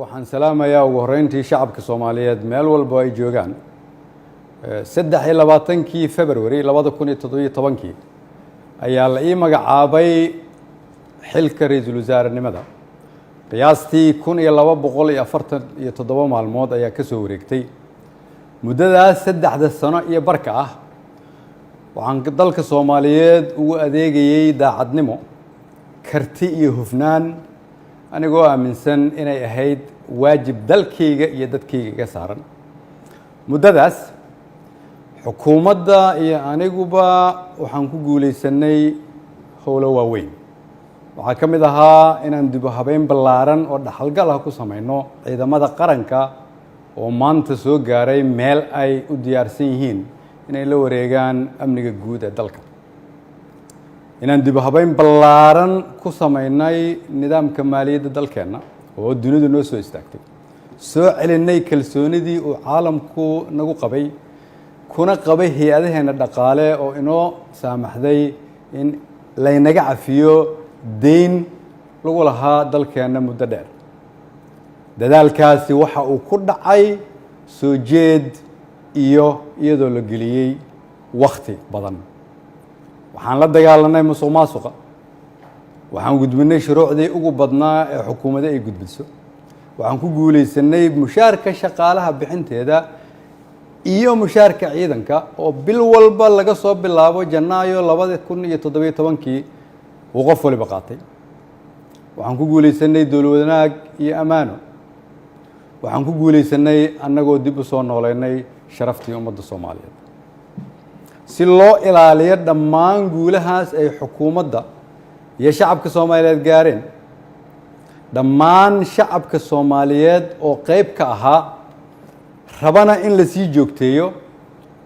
waxaan salaamayaa ugu horeyntii shacabka Soomaaliyeed meel walba ay joogaan 23 February 2017 ayaa la ii magacaabay xilka ra'iisul wasaarenimada qiyaastii 1247 maalmood ayaa ka soo wareegtay muddadaas 3 sano iyo barka ah waxaan dalka Soomaaliyeed ugu adeegayay daacadnimo karti iyo hufnaan anigoo aaminsan inay ahayd waajib dalkayga iyo dadkayga ka saaran muddadaas xukuumadda iyo aniguba waxaan ku guuleysanay howlo waaweyn waxaa ka mid ahaa inaan dib u habeyn ballaaran oo dhaxalgal ah ku samayno ciidamada qaranka oo maanta soo gaaray meel ay u diyaarsan yihiin inay la wareegaan amniga guud ee dalka inaan dib u habeyn ballaaran ku samaynay nidaamka maaliyadda dalkeenna oo dunidu noo soo istaagtay soo celinay kalsoonidii uu caalamku nagu qabay kuna qabay hay'adaheena dhaqaale oo inoo saamaxday in laynaga cafiyo deyn lagu lahaa dalkeenna muddo dheer dadaalkaasi waxa uu ku dhacay soo jeed iyo iyadoo la geliyey wakhti badan waxaan la dagaalanay musuqmaasuqa waxaan gudbinay shuruucdii ugu badnaa ee xukuumadda ay gudbiso waxaan ku guuleysanay mushaarka shaqaalaha bixinteeda iyo mushaarka ciidanka oo bil walba laga soo bilaabo Janaayo 2017 uu qof waliba qaatay waxaan ku guuleysanay dowlad wanaag iyo amaano waxaan ku guuleysanay annagoo dib u soo nooleynay sharaftii ummadda Soomaaliyeed si loo ilaaliyo dhammaan guulahaas ay xukuumadda iyo shacabka Soomaaliyeed gaareen dhammaan shacabka Soomaaliyeed oo qayb ka ahaa rabana in la sii joogteeyo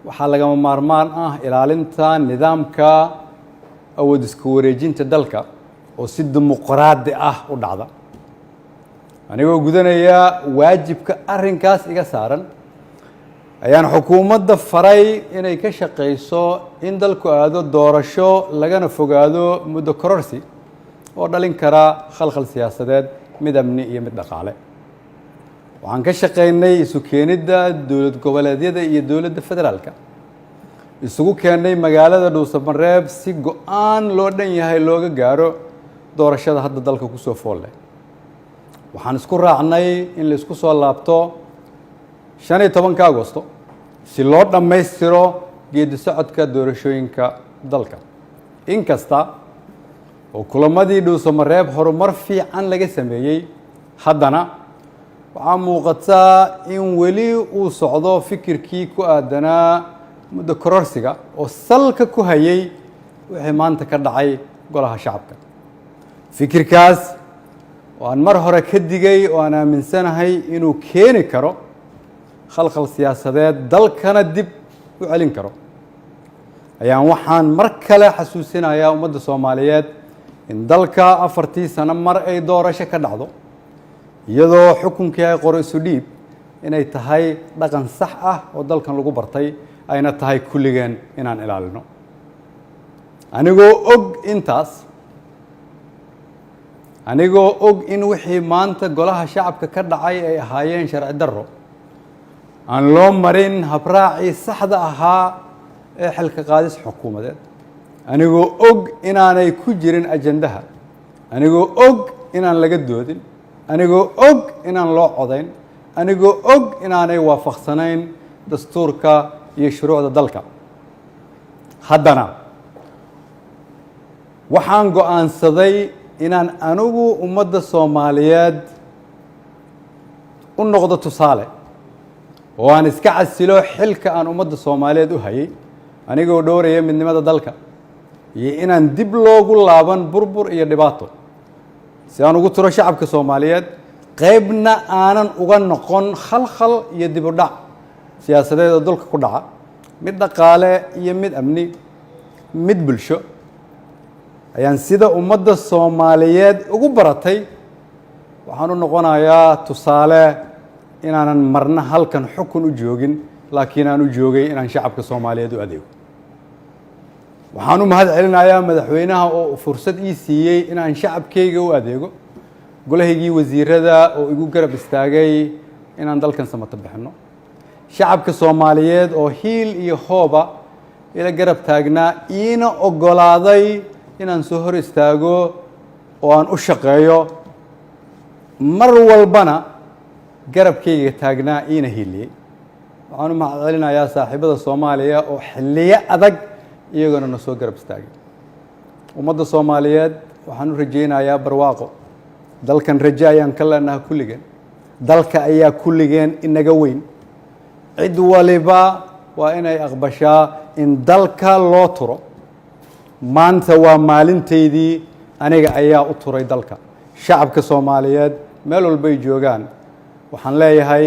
waxaa lagama maarmaan ah ilaalinta nidaamka awood isku wareejinta dalka oo si dimuqraadi ah u dhacda anigoo gudanaya waajibka arrinkaas iga saaran ayaan xukuumadda faray inay ka shaqeyso in dalku aado doorasho lagana fogaado muddo kororsi oo dhalin kara khalkhal siyaasadeed mid amni iyo mid dhaqaale waxaan ka shaqeynay isu keenidda dowlad goboleedyada iyo dowladda federaalka isugu keenay magaalada Dhuusamareeb si go'aan loo dhan yahay looga gaaro doorashada hadda dalka ku soo fool leh waxaan isku raacnay in la isku soo laabto 15 Agoosto si loo dhammaystiro geedi socodka doorashooyinka dalka inkasta oo kulamadii Dhuusamareeb horumar fiican laga sameeyay haddana waxaa muuqataa in weli uu socdo fikirkii ku aadanaa muddo kororsiga oo salka ku hayay wixii maanta ka dhacay golaha shacabka fikirkaas oo aan mar hore ka digay oo aan aaminsanahay inuu keeni karo khalkhal siyaasadeed dalkana dib u celin karo ayaan waxaan mar kale xasuusinayaa ummadda Soomaaliyeed in dalka 4 sano mar ay doorasho ka dhacdo iyadoo xukunkii ay qoro isu dhiib inay tahay dhaqan sax ah oo dalkan lagu bartay ayna tahay kulligeen inaan ilaalino anigoo og in wixii maanta golaha shacabka ka dhacay ay ahaayeen sharci darro aan loo marin habraacii saxda ahaa ee xilka qaadis xukuumadeed anigoo og inaanay ku jirin ajandaha anigoo og inaan laga doodin anigoo og inaan loo codayn anigoo og inaanay waafaqsanayn dastuurka iyo shuruucda dalka haddana waxaan go'aansaday inaan anigu ummadda Soomaaliyeed u noqdo tusaale oo aan iska casilo xilka aan ummadda Soomaaliyeed u hayay anigoo dhowraya midnimada dalka iyo inaan dib loogu laaban burbur iyo dhibaato si aan ugu tiro shacabka Soomaaliyeed qaybna aanan uga noqon khalkhal iyo dib u dhac siyaasadeed oo dalka ku dhaca mid dhaqaale iyo mid amni mid bulsho ayaan sida ummadda Soomaaliyeed ugu baratay waxaan u noqonayaa tusaale inaanan marna halkan xukun u joogin laakiin aan u joogay inaan shacabka Soomaaliyeed u adeego waxaan u mahad celinayaa madaxweynaha oo fursad ii siiyay inaan shacabkayga u adeego golahaygii wasiirada oo igu garab istaagay inaan dalkan samata bixino shacabka Soomaaliyeed oo hiil iyo hooba ila garab taagnaa iina ogolaaday inaan soo hor istaago oo aan u shaqeeyo mar walbana garabkayga taagnaa iina hiiliyay waxaan u mahadcelinayaa saaxiibada Soomaaliya oo xilliyo adag iyaguna na soo garab istaagay ummadda Soomaaliyeed waxaan u rajaynayaa barwaaqo dalkan rajo ayaan ka leenahay kulligeen dalka ayaa kulligeen inaga weyn cid waliba waa inay aqbashaa in dalka loo turo maanta waa maalinteydii aniga ayaa u turay dalka shacabka Soomaaliyeed meel walba ay joogaan waxaan leeyahay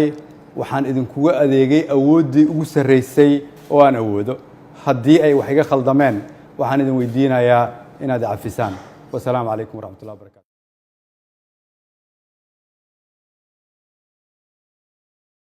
waxaan idinkugu adeegay awooddii ugu sarreysay oo aan awoodo haddii ay wax iga khaldameen waxaan idin weydiinayaa inaad cafisaan wasalaamu calaykum waraxmatullahi wabarakatu